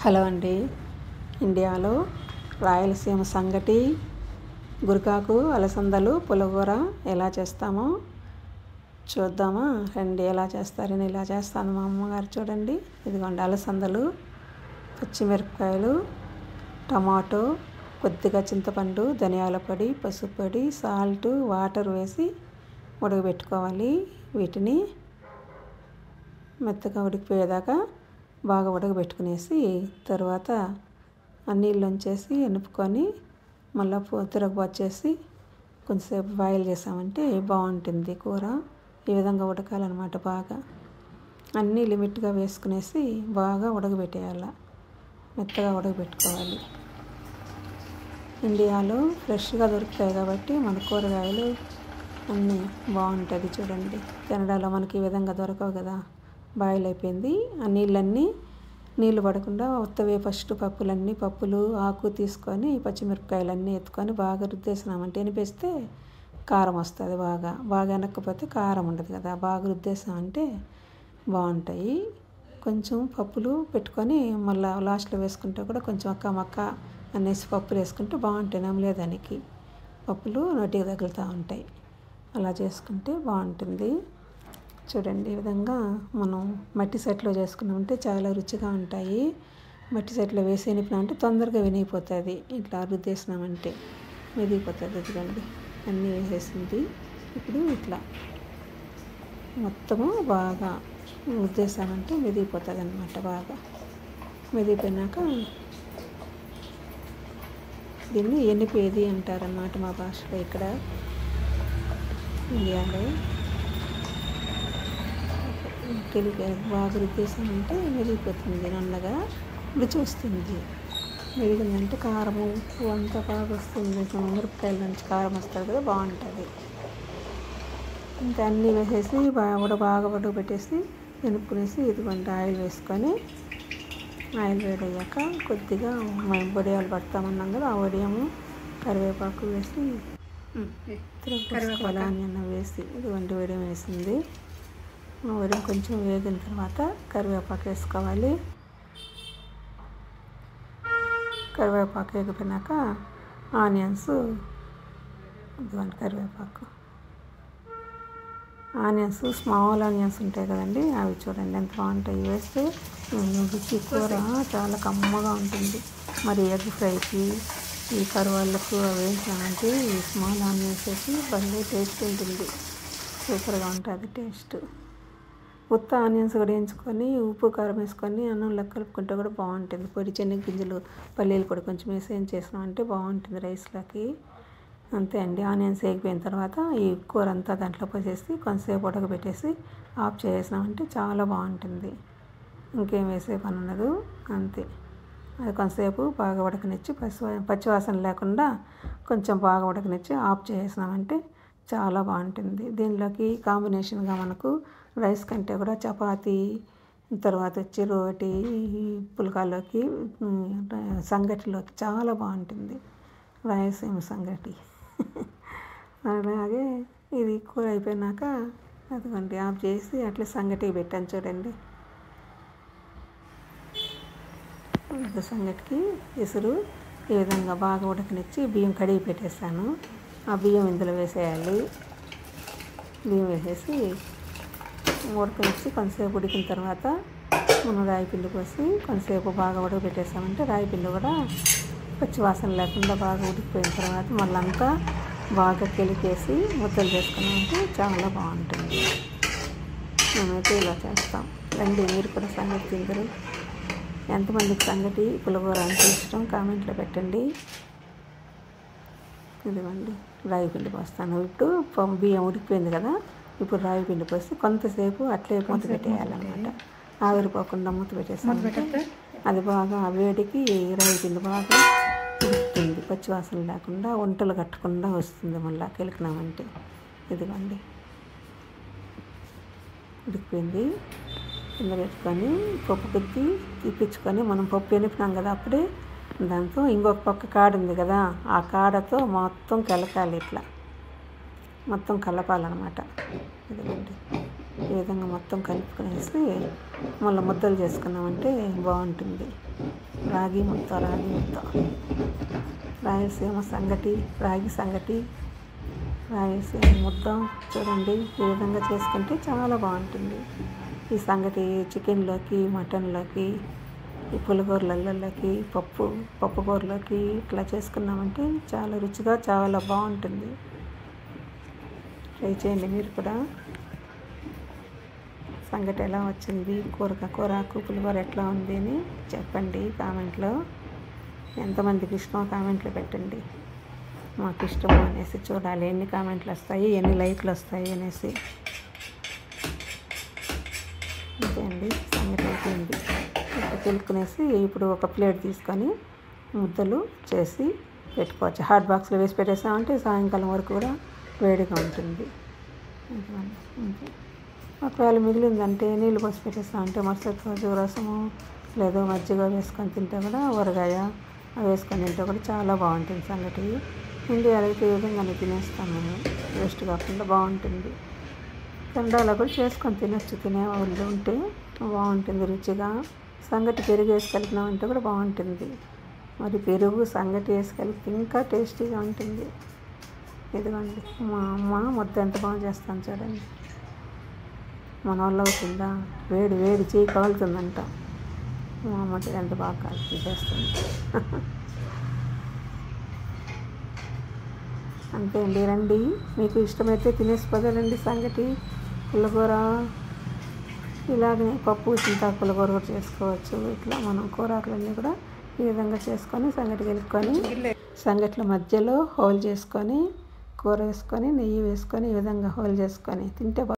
Hello అండి. ఇండియాలో రాయలసీమ సంగటి, గురకాకు, అలసందలు, పులిహోర ఎలా చేస్తామో చూద్దామా రండి. ఎలా చేస్తారని ఇలా చేస్తాను మా అమ్మగారు. చూడండి, ఇదిగోండి అలసందలు, పచ్చిమిరపకాయలు, టమాటో, కొద్దిగా చింతపండు, ధనియాల పొడి, పసుపు పొడి, సాల్ట్, వాటర్ వేసి ఉడకబెట్టుకోవాలి. వీటిని మెత్తగా ఉడికిపోయేదాకా బాగా ఉడకబెట్టుకునేసి తర్వాత ఆ నీళ్ళు వంచేసి ఎనుపుకొని మళ్ళీ తిరగబోచేసి కొంచెంసేపు బాయిల్ చేసామంటే బాగుంటుంది కూర. ఈ విధంగా ఉడకాలన్నమాట. బాగా అన్నీ లిమిట్గా వేసుకునేసి బాగా ఉడకబెట్టేయాలి. మెత్తగా ఉడకబెట్టుకోవాలి. ఇండియాలో ఫ్రెష్గా దొరుకుతాయి కాబట్టి మన కూరగాయలు అన్నీ బాగుంటుంది. చూడండి, కెనడాలో మనకి ఈ విధంగా దొరకవు కదా. బాయిల్ అయిపోయింది. ఆ నీళ్ళు పడకుండా ఉత్తవే ఫస్ట్ పప్పులు ఆకు తీసుకొని పచ్చిమిరపకాయలన్నీ ఎత్తుకొని బాగా రుద్దేసినామంటే ఎనిపేస్తే కారం వస్తుంది. బాగా వెనక్కపోతే కారం ఉండదు కదా. బాగా రుద్దేసామంటే బాగుంటాయి. కొంచెం పప్పులు పెట్టుకొని మళ్ళీ లాస్ట్లో వేసుకుంటే కూడా కొంచెం అక్క అనేసి పప్పులు వేసుకుంటే బాగుంటాయి. నమ్మలేదానికి పప్పులు నోటికి తగులుతూ ఉంటాయి. అలా చేసుకుంటే బాగుంటుంది. చూడండి, ఈ విధంగా మనం మట్టి సెట్లో చేసుకున్నామంటే చాలా రుచిగా ఉంటాయి. మట్టి సెట్లో వేసి ఎనిపినామంటే తొందరగా వినిగిపోతుంది. ఇట్లా రుద్దేసినామంటే మెదిగిపోతుంది. ఇదిగోండి, అన్నీ వేసేసింది. ఇప్పుడు ఇట్లా మొత్తము బాగా రుద్దేసామంటే మెదిగిపోతుంది అన్నమాట. బాగా మెదిగిపోయినాక దీన్ని ఎనిపేది అంటారన్నమాట మా భాషలో. ఇక్కడ ఇండియాలో బాగా రుద్దేసామంటే మెరిగిపోతుంది. నల్లగా రుచి వస్తుంది. మెరిగిందంటే కారము ఉప్పు అంతా బాగా వస్తుంది. మిరపకాయల నుంచి కారం వస్తుంది కదా, బాగుంటుంది. ఇంకా అన్నీ వేసేసి బాగా ఉడకబెట్టేసి ఎనుక్కునేసి ఇదిగోండి ఆయిల్ వేసుకొని ఆయిల్ వేడయ్యాక కొద్దిగా వడియాలు పడతామన్నాం కదా, ఆ వడియాము కరివేపాకు వేసి తిరగ ఆనియన్ వేసి ఇదిగోండి వడియం వేసింది. వడియం కొంచెం వేగిన తర్వాత కరివేపాకు వేసుకోవాలి. కరివేపాకు వేగిపోయినాక ఆనియన్స్, ఇదిగోండి కరివేపాకు, ఆనియన్స్ స్మాల్ ఆనియన్స్ ఉంటాయి కదండి, అవి చూడండి ఎంత బాగుంటాయి. వేస్తే రుచి కూర చాలా కమ్మగా ఉంటుంది. మరి ఎగ్ ఫ్రైకి ఈ కరువాళ్ళకు అవి వేసామంటే ఈ స్మాల్ ఆనియన్స్ వేసి భలే టేస్ట్ ఉంటుంది. సూపర్గా ఉంటుంది టేస్ట్. ఉత్త ఆనియన్స్ కూడా వేయించుకొని ఉప్పు కారం వేసుకొని అన్నంలో కలుపుకుంటే కూడా బాగుంటుంది. పొడి శనగగింజలు పల్లీలు కూడా కొంచెం వేసి ఏం చేసినామంటే బాగుంటుంది రైస్లోకి. అంతే అండి. ఆనియన్స్ వేగిపోయిన తర్వాత ఈ కూర అంతా దాంట్లో పోసేసి కొంతసేపు ఉడకబెట్టేసి ఆఫ్ చేసినామంటే చాలా బాగుంటుంది. ఇంకేం వేసే పని ఉండదు. అంతే. అది కొంతసేపు బాగా ఉడకనిచ్చి పచ్చివాసన లేకుండా కొంచెం బాగా ఉడకనిచ్చి ఆఫ్ చేసినామంటే చాలా బాగుంటుంది. దీనిలోకి కాంబినేషన్గా మనకు రైస్ కంటే కూడా చపాతీ, తర్వాత వచ్చి రోటీ, పుల్కాలోకి, సంగటిలోకి చాలా బాగుంటుంది రాయలసీమ సంగటి. అలాగే ఇది కూర అయిపోయినాక అదిగోండి ఆఫ్ చేసి అట్లా సంగటికి పెట్టాను. చూడండి, సంగటికి ఎసురు ఈ విధంగా బాగా ఉడకనిచ్చి బియ్యం కడిగి పెట్టేస్తాను. ఆ బియ్యం ఇందులో వేసేయాలి. బియ్యం వేసేసి ఉడకనిచ్చి కొంతసేపు ఉడికిన తర్వాత మనం రాయిపిండి పోసి కొంతసేపు బాగా ఉడకబెట్టేసామంటే రాయిపిండి కూడా పచ్చివాసన లేకుండా బాగా ఉడికిపోయిన తర్వాత మళ్ళీ అంతా బాగా కెలికేసి ముద్దలు చేసుకున్నామంటే చాలా బాగుంటుంది. మేమైతే ఇలా చేస్తాం. రండి, మీరు కూడా సంగటి తిందరు. ఎంతమందికి సంగటి పులిహోర అంటే ఇష్టం కామెంట్లో పెట్టండి. ఇదిగోండి రాగి పిండి పోస్తాను. ఇప్పుడు బియ్యం ఉడికిపోయింది కదా, ఇప్పుడు రాగి పిండి పోసి కొంతసేపు అట్లే మూత పెట్టేయాలన్నమాట. ఆవిరిపోకుండా మూత పెట్టేసామంటే అది బాగా వేడికి రాగి పిండి బాగా ఉడుకుతుంది. పచ్చివాసన లేకుండా వంటలు కట్టకుండా వస్తుంది. మళ్ళీ కెలికినామంటే ఇదిగోండి ఉడికిపోయింది. కింద పెట్టుకొని పప్పు కొద్ది తీపించుకొని మనం పప్పు ఎనిపినాం కదా అప్పుడే దాంతో ఇంకొక పక్క కాడ ఉంది కదా, ఆ కాడతో మొత్తం కలపాలి. ఇట్లా మొత్తం కలపాలన్నమాట. ఇదిగోండి ఈ విధంగా మొత్తం కలుపుకునేసి మళ్ళీ ముద్దలు చేసుకున్నామంటే బాగుంటుంది. రాగి ముద్ద రాయలసీమ సంగటి, రాగి సంగటి, రాయలసీమ ముద్ద చూడండి. ఈ విధంగా చేసుకుంటే చాలా బాగుంటుంది. ఈ సంగటి చికెన్లోకి, మటన్లోకి, ఈ పులిహోరలలోకి, పప్పు కూరలోకి ఇట్లా చేసుకున్నామంటే చాలా రుచిగా చాలా బాగుంటుంది. ట్రై చేయండి మీరు కూడా. సంగటి ఎలా వచ్చింది, కూరకు పులిహోర ఎట్లా ఉంది అని చెప్పండి కామెంట్లో. ఎంతమందికి ఇష్టమో కామెంట్లో పెట్టండి. మాకు ఇష్టము అనేసి చూడాలి ఎన్ని కామెంట్లు వస్తాయి, ఎన్ని లైక్లు వస్తాయి అనేసి. అంతే అండి, సంగటి అయిపోయింది. ఇట్లా తెలుకునేసి ఇప్పుడు ఒక ప్లేట్ తీసుకొని ముద్దలు చేసి పెట్టుకోవచ్చు. హాట్ బాక్స్లో వేసి పెట్టేసామంటే సాయంకాలం వరకు కూడా వేడిగా ఉంటుంది. అంతే. ఒకవేళ మిగిలిందంటే నీళ్ళు పోసి పెట్టేస్తామంటే మరుసటి రోజు రసము లేదా మజ్జిగ వేసుకొని తింటే కూడా, ఊరగాయ అవి వేసుకొని తింటే కూడా చాలా బాగుంటుంది సంగటి. ఇండియాలో అయితే ఈ విధంగానే తినేస్తాం మేము, వేస్ట్ కాకుండా బాగుంటుంది. కెనడాలో కూడా చేసుకొని తినచ్చు, తినేవాళ్ళు ఉంటే బాగుంటుంది రుచిగా. సంగటి పెరుగు వేసి కలిపినామంటే కూడా బాగుంటుంది. మరి పెరుగు సంగటి వేసి కలిపి ఇంకా టేస్టీగా ఉంటుంది. ఇదిగోండి మా అమ్మ ముద్ద ఎంత బాగా చేస్తాను చూడండి. మన వల్ల అవుతుందా, వేడి చేయి కాలుతుందంట. మా అమ్మ ఎంత బాగా కాల్చి చేస్తుంది. అంతే అండి, రండి. మీకు ఇష్టమైతే తినేసి పదాలండి. సంగటి, పుల్లకూర, ఇలాగనే పప్పు, చింతాకు పుల్లకూర కూడా చేసుకోవచ్చు. ఇట్లా మనం కూరలన్నీ కూడా ఈ విధంగా చేసుకొని సంగటి కలుపుకొని, సంగట్ల మధ్యలో హోల్ చేసుకొని కూర వేసుకొని నెయ్యి వేసుకొని ఈ విధంగా హోల్ చేసుకొని తింటే